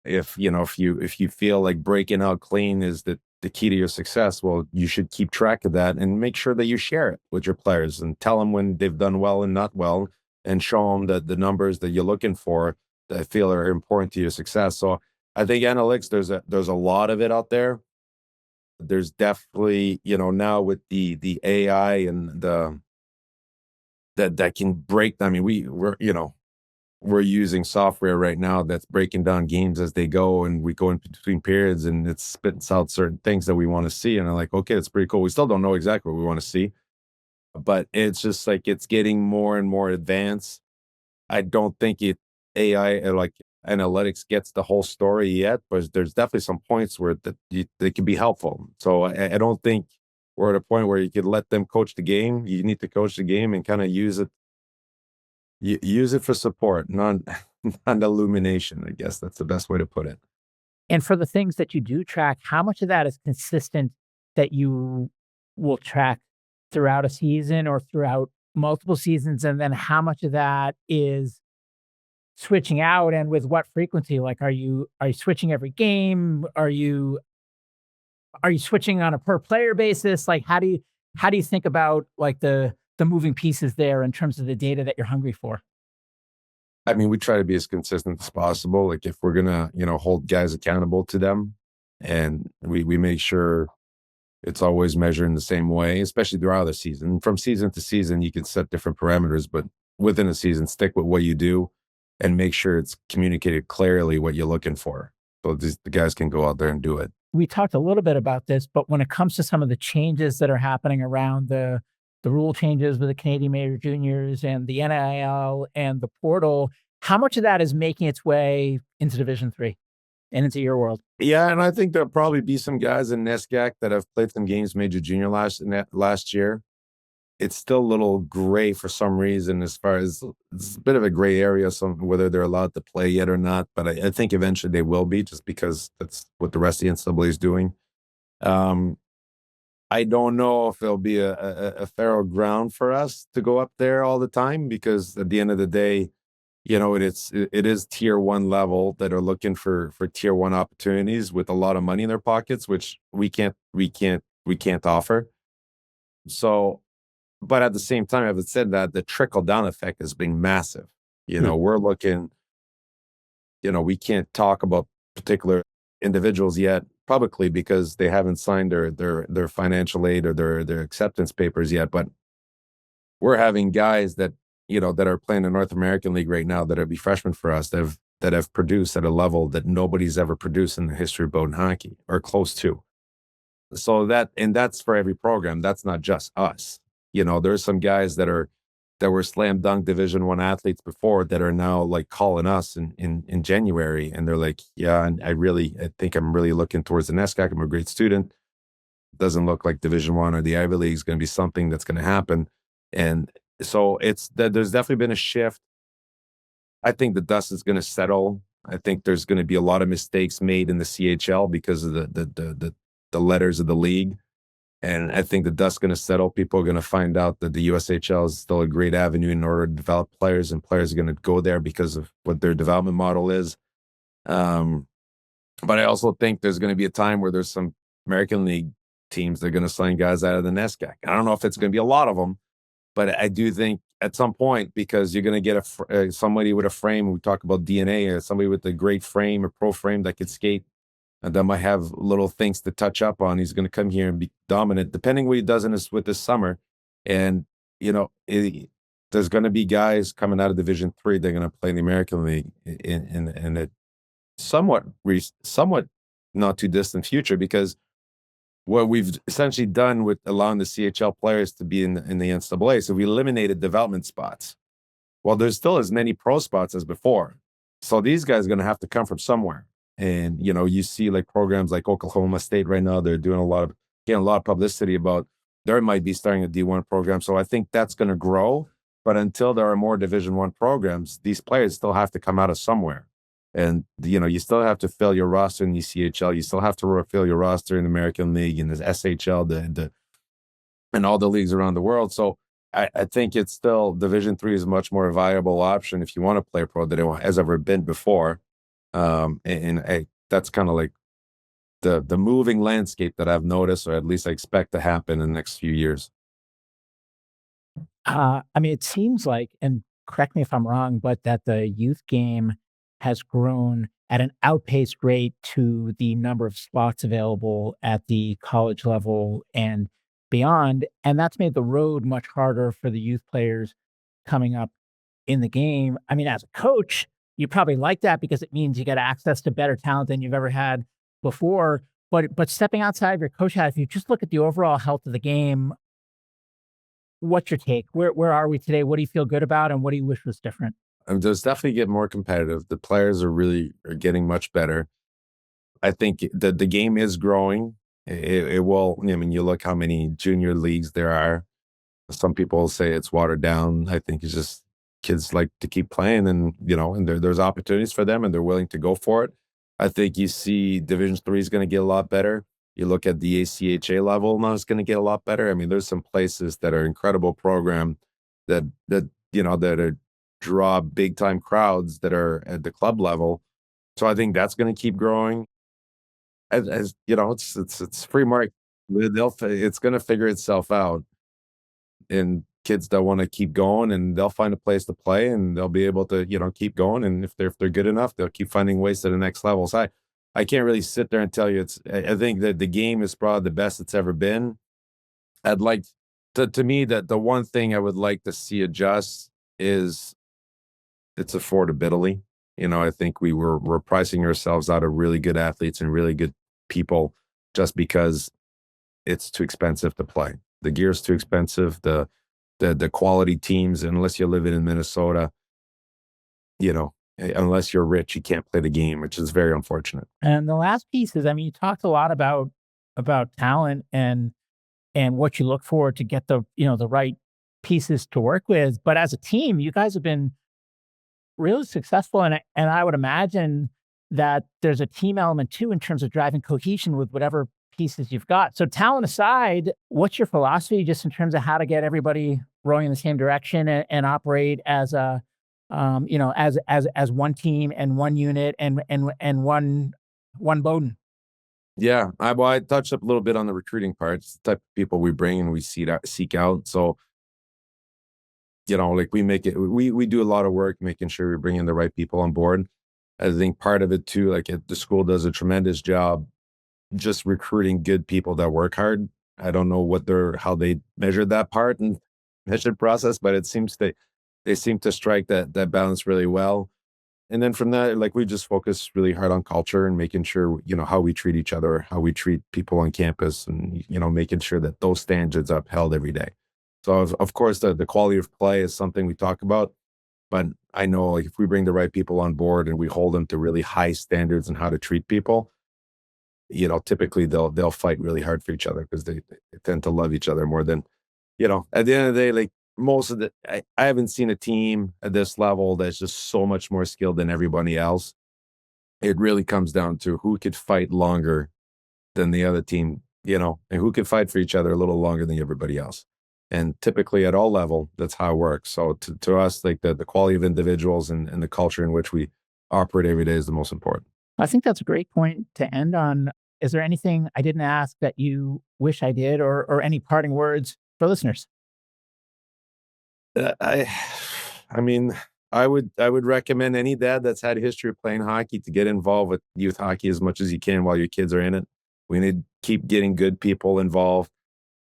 If you feel like breaking out clean is the key to your success, well, you should keep track of that and make sure that you share it with your players and tell them when they've done well and not well, and show them that the numbers that you're looking for that I feel are important to your success. So I think analytics, there's a lot of it out there. There's definitely, now with the AI and that can break. I mean, we're using software right now that's breaking down games as they go, and we go in between periods and it spits out certain things that we want to see. And I'm like, okay, it's pretty cool. We still don't know exactly what we want to see, but it's just like it's getting more and more advanced. I don't think AI like analytics gets the whole story yet, but there's definitely some points where they can be helpful. So I don't think we're at a point where you could let them coach the game. You need to coach the game and kind of use it. Use it for support, not not illumination. I guess that's the best way to put it. And for the things that you do track, how much of that is consistent that you will track throughout a season or throughout multiple seasons? And then how much of that is switching out, and with what frequency? Like, are you switching every game? Are you switching on a per player basis? Like, how do you think about like the moving pieces there in terms of the data that you're hungry for? I mean, we try to be as consistent as possible. Like if we're gonna, hold guys accountable to them, and we make sure it's always measured in the same way, especially throughout the season. From season to season, you can set different parameters, but within a season, stick with what you do and make sure it's communicated clearly what you're looking for. So the guys can go out there and do it. We talked a little bit about this, but when it comes to some of the changes that are happening around the rule changes with the Canadian Major Juniors and the NIL and the portal, how much of that is making its way into Division Three and into your world? Yeah, and I think there'll probably be some guys in NESCAC that have played some games major junior last year. It's still a little gray for some reason, as far as it's a bit of a gray area, whether they're allowed to play yet or not. But I think eventually they will be, just because that's what the rest of the NCAA is doing. Um, I don't know if there'll be a thorough ground for us to go up there all the time, because at the end of the day, it is tier one level that are looking for tier one opportunities with a lot of money in their pockets, which we can't offer. So, but at the same time, having said that, the trickle down effect has been massive. We're looking, we can't talk about particular individuals yet publicly because they haven't signed their financial aid or their acceptance papers yet. But we're having guys that are playing the North American League right now that are be freshmen for us that have produced at a level that nobody's ever produced in the history of Bowdoin hockey, or close to. So that's for every program. That's not just us. There's some guys that were slam dunk Division I athletes before that are now like calling us in January, and they're like, yeah, and I think I'm really looking towards the NESCAC. I'm a great student. Doesn't look like Division I or the Ivy League is going to be something that's going to happen. And so it's that there's definitely been a shift. I think the dust is going to settle. I think there's going to be a lot of mistakes made in the CHL because of the letters of the league. And I think the dust's going to settle. People are going to find out that the USHL is still a great avenue in order to develop players, and players are going to go there because of what their development model is. But I also think there's going to be a time where there's some American League teams that are going to sign guys out of the NESCAC. I don't know if it's going to be a lot of them, but I do think at some point, because you're going to get somebody with a frame. We talk about DNA, or somebody with a great frame or pro frame that could skate, and that might have little things to touch up on. He's going to come here and be dominant, depending what he does with this summer. And there's going to be guys coming out of Division III. They're going to play in the American League in a somewhat not too distant future, because what we've essentially done with allowing the CHL players to be in the NCAA, so we eliminated development spots. Well, there's still as many pro spots as before. So these guys are going to have to come from somewhere. And, you see like programs like Oklahoma State right now, they're getting a lot of publicity about there might be starting a D1 program. So I think that's going to grow. But until there are more Division I programs, these players still have to come out of somewhere. And, you still have to fill your roster in the CHL. You still have to fill your roster in the American League and the SHL, in all the leagues around the world. So I think it's still Division III is a much more viable option if you want to play pro than it has ever been before. That's kind of like the moving landscape that I've noticed, or at least I expect to happen in the next few years. It seems like, and correct me if I'm wrong, but that the youth game has grown at an outpaced rate to the number of slots available at the college level and beyond. And that's made the road much harder for the youth players coming up in the game. As a coach, you probably like that because it means you get access to better talent than you've ever had before. But stepping outside of your coach hat, if you just look at the overall health of the game, what's your take? Where are we today? What do you feel good about, and what do you wish was different? There's definitely get more competitive. The players are getting much better. I think the game is growing. It will. You look how many junior leagues there are. Some people say it's watered down. I think it's just kids like to keep playing, and there's opportunities for them, and they're willing to go for it. I think you see Division III is going to get a lot better. You look at the ACHA level now; it's going to get a lot better. There's some places that are incredible program that draw big time crowds that are at the club level. So I think that's going to keep growing. As you know, it's free market. It's going to figure itself out, and kids that want to keep going, and they'll find a place to play, and they'll be able to keep going. And if they're good enough, they'll keep finding ways to the next level. So I can't really sit there and tell you I think that the game is probably the best it's ever been. I'd like to me that the one thing I would like to see adjust is its affordability. I think we're pricing ourselves out of really good athletes and really good people just because it's too expensive to play. The gear's too expensive. The quality teams, unless you're living in Minnesota, unless you're rich, you can't play the game, which is very unfortunate. And the last piece is, you talked a lot about talent and what you look for to get the right pieces to work with. But as a team, you guys have been really successful, and I would imagine that there's a team element too in terms of driving cohesion with whatever pieces you've got. So talent aside, what's your philosophy just in terms of how to get everybody rowing in the same direction and operate as a as one team and one unit and one Bowdoin? Yeah, I touched up a little bit on the recruiting part. It's the type of people we bring and we seek out. So like we do a lot of work making sure we bring in the right people on board. I think part of it too, like the school does a tremendous job just recruiting good people that work hard. I don't know how they measure that part and measure process, but it seems they seem to strike that balance really well. And then from that, like we just focus really hard on culture and making sure, how we treat each other, how we treat people on campus, and, making sure that those standards are upheld every day. So of course, the quality of play is something we talk about, but I know like if we bring the right people on board and we hold them to really high standards and how to treat people, typically they'll fight really hard for each other because they tend to love each other more than, at the end of the day, like I haven't seen a team at this level that's just so much more skilled than everybody else. It really comes down to who could fight longer than the other team, and who could fight for each other a little longer than everybody else. And typically at all level, that's how it works. So to us, like the quality of individuals and the culture in which we operate every day is the most important. I think that's a great point to end on. Is there anything I didn't ask that you wish I did, or any parting words for listeners? I mean, I would recommend any dad that's had a history of playing hockey to get involved with youth hockey as much as you can while your kids are in it. We need to keep getting good people involved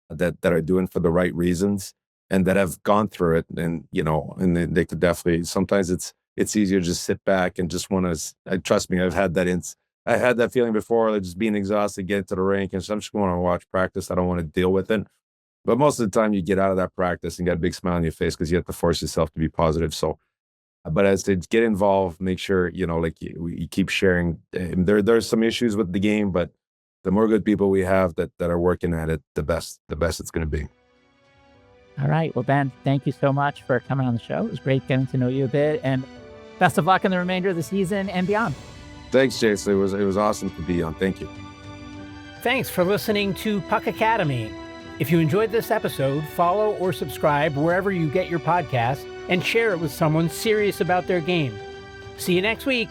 that are doing for the right reasons and that have gone through it, and and they could definitely. Sometimes it's easier to just sit back and just want to. Trust me, I had that feeling before, like just being exhausted, get to the rink, and so I'm just going to watch practice. I don't want to deal with it. But most of the time, you get out of that practice and get a big smile on your face because you have to force yourself to be positive. So, but as to get involved, make sure like you keep sharing. There's some issues with the game, but the more good people we have that are working at it, the best it's going to be. All right. Well, Ben, thank you so much for coming on the show. It was great getting to know you a bit, and best of luck in the remainder of the season and beyond. Thanks, Jason. It was awesome to be on. Thank you. Thanks for listening to Puck Academy. If you enjoyed this episode, follow or subscribe wherever you get your podcasts and share it with someone serious about their game. See you next week.